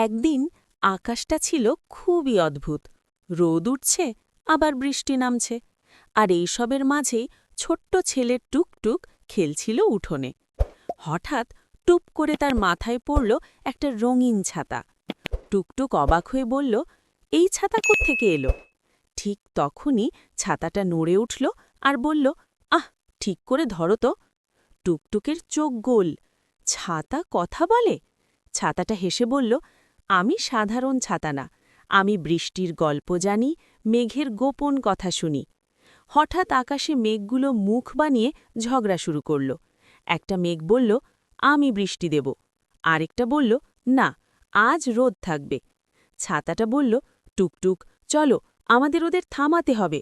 একদিন আকাশটা ছিল খুবই অদ্ভুত। রোদ উঠছে, আবার বৃষ্টি নামছে, আর এইসবের মাঝেই ছোট্ট ছেলে টুকটুক খেলছিল উঠোনে। হঠাৎ টুপ করে তার মাথায় পড়ল একটা রঙিন ছাতা। টুকটুক অবাক হয়ে বলল, এই ছাতা কোত্থেকে এলো? ঠিক তখনই ছাতাটা নড়ে উঠল আর বলল, আহ, ঠিক করে ধরো তো। টুকটুকের চোখ গোল। ছাতা কথা বলে? ছাতাটা হেসে বলল, আমি সাধারণ ছাতা না, আমি বৃষ্টির গল্প জানি, মেঘের গোপন কথা শুনি। হঠাৎ আকাশে মেঘগুলো মুখ বানিয়ে ঝগড়া শুরু করল। একটা মেঘ বলল, আমি বৃষ্টি দেব। আরেকটা বলল, না, আজ রোদ থাকবে। ছাতাটা বলল, টুকটুক চলো, আমাদের ওদের থামাতে হবে।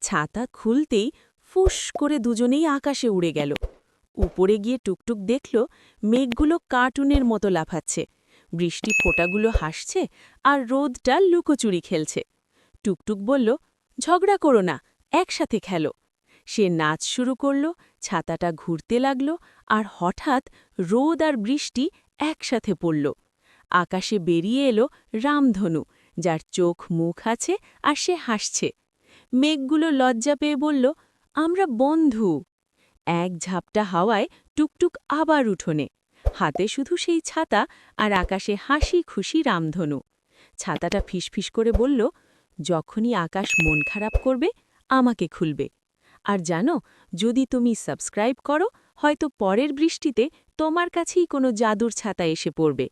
ছাতা খুলতেই ফুস করে দুজনেই আকাশে উড়ে গেল। উপরে গিয়ে টুকটুক দেখল মেঘগুলো কার্টুনের মতো লাফাচ্ছে, বৃষ্টি ফোঁটাগুলো হাসছে, আর রোদটা লুকোচুরি খেলছে। টুকটুক বলল, ঝগড়া করো না, একসাথে খেলো। সে নাচ শুরু করল, ছাতাটা ঘুরতে লাগল, আর হঠাৎ রোদ আর বৃষ্টি একসাথে পড়ল। আকাশে বেরিয়ে এলো রামধনু, যার চোখ মুখ আছে আর সে হাসছে। মেঘগুলো লজ্জা পেয়ে বলল, আমরা বন্ধু। এক ঝাপটা হাওয়ায় টুকটুক আবার উঠোনে, হাতে শুধু সেই ছাতা, আর আকাশে হাসি খুশি রামধনু। ছাতাটা ফিসফিস করে বলল, যখনই আকাশ মন খারাপ করবে আমাকে খুলবে। আর জানো, যদি তুমি সাবস্ক্রাইব করো, হয়তো পরের বৃষ্টিতে তোমার কাছেই কোনো জাদুর ছাতা এসে পড়বে।